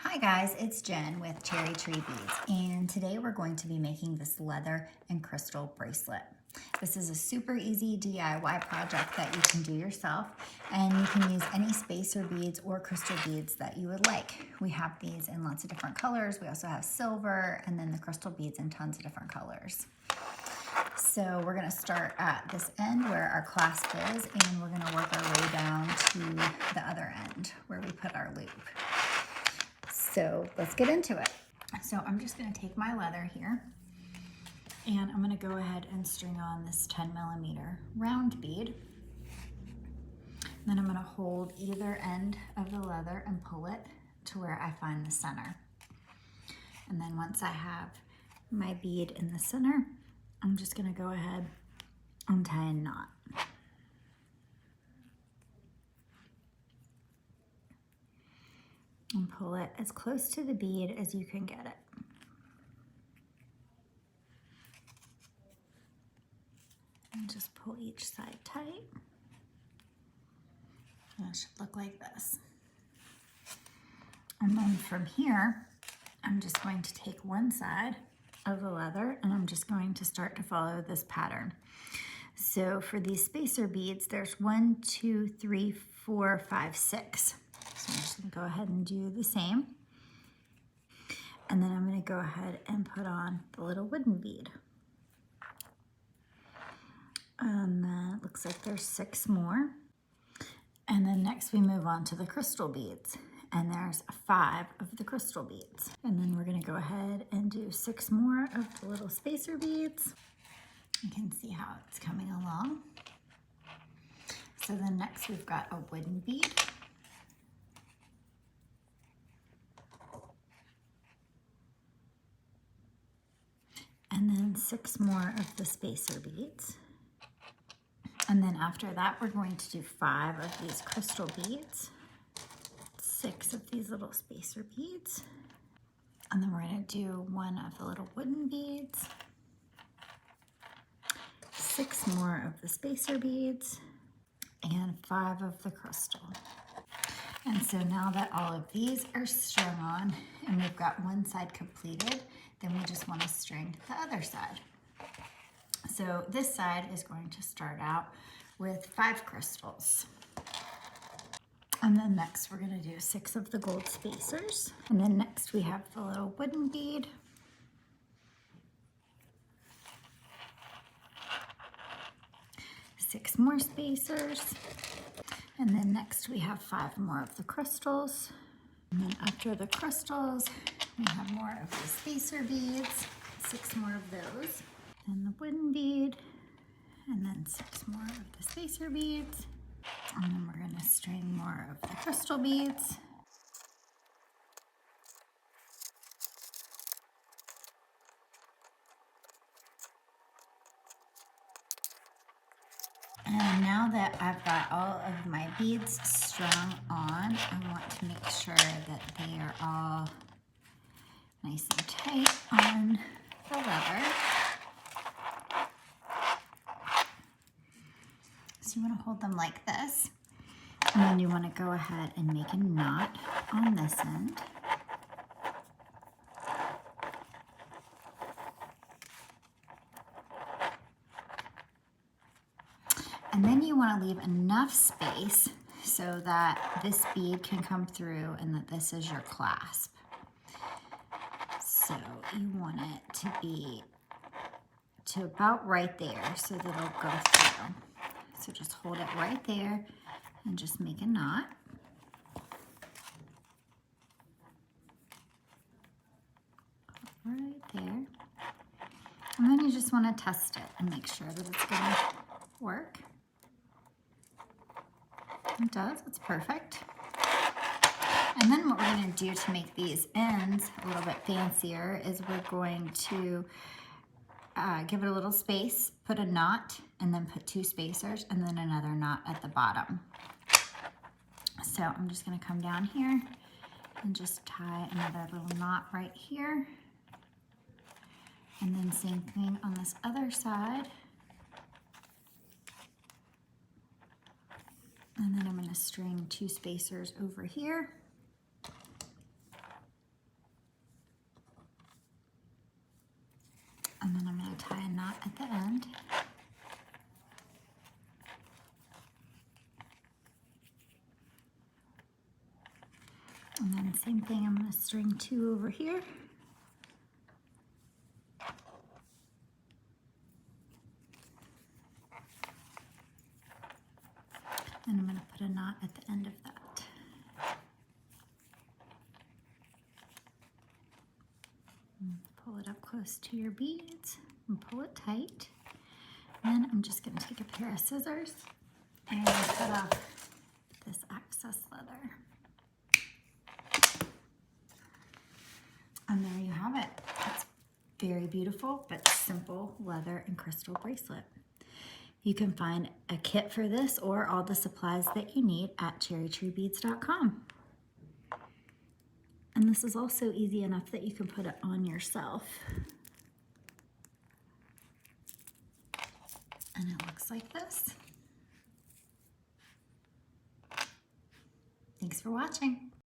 Hi guys, it's Jen with Cherry Tree Beads, and today we're going to be making this leather and crystal bracelet. This is a super easy DIY project that you can do yourself, and you can use any spacer beads or crystal beads that you would like. We have these in lots of different colors. We also have silver, and then the crystal beads in tons of different colors. So we're going to start at this end where our clasp is, and we're going to work our way down to the other end where we put our loop. So let's get into it. So I'm just going to take my leather here, and I'm going to go ahead and string on this 10mm round bead. Then I'm going to hold either end of the leather and pull it to where I find the center. And then once I have my bead in the center, I'm just going to go ahead and tie a knot. And pull it as close to the bead as you can get it. And just pull each side tight. And it should look like this. And then from here, I'm just going to take one side of the leather and I'm just going to start to follow this pattern. So for these spacer beads, there's 1, 2, 3, 4, 5, 6. So I'm just going to go ahead and do the same. And then I'm going to go ahead and put on the little wooden bead. And then it looks like there's 6 more. And then next we move on to the crystal beads. And there's 5 of the crystal beads. And then we're going to go ahead and do 6 more of the little spacer beads. You can see how it's coming along. So then next we've got a wooden bead. And then 6 more of the spacer beads. And then after that, we're going to do 5 of these crystal beads, 6 of these little spacer beads, and then we're going to do 1 of the little wooden beads, 6 more of the spacer beads, and 5 of the crystal. And so now that all of these are strung on and we've got one side completed, then we just want to string the other side. So this side is going to start out with 5 crystals. And then next we're going to do 6 of the gold spacers. And then next we have the little wooden bead. Six more spacers. And then next we have 5 more of the crystals. And then after the crystals, we have more of the spacer beads, 6 more of those. Then the wooden bead, and then 6 more of the spacer beads. And then we're going to string more of the crystal beads. And now that I've got all of my beads strung on, I want to make sure that they are all nice and tight on the leather. So you want to hold them like this, and then you want to go ahead and make a knot on this end. And then you want to leave enough space so that this bead can come through and that this is your clasp. So you want it to be to about right there so that it'll go through. So just hold it right there and just make a knot. Right there. And then you just want to test it and make sure that it's going to work. It does, it's perfect. And then what we're going to do to make these ends a little bit fancier is we're going to give it a little space, put a knot, and then put 2 spacers, and then another knot at the bottom. So I'm just going to come down here and just tie another little knot right here. And then same thing on this other side. And then I'm going to string 2 spacers over here. And then I'm going to tie a knot at the end. And then same thing, I'm going to string 2 over here. And I'm going to put a knot at the end of that. And pull it up close to your beads and pull it tight. Then I'm just going to take a pair of scissors and cut off this excess leather. And there you have it. It's very beautiful but simple leather and crystal bracelet. You can find a kit for this or all the supplies that you need at cherrytreebeads.com. And this is also easy enough that you can put it on yourself. And it looks like this. Thanks for watching.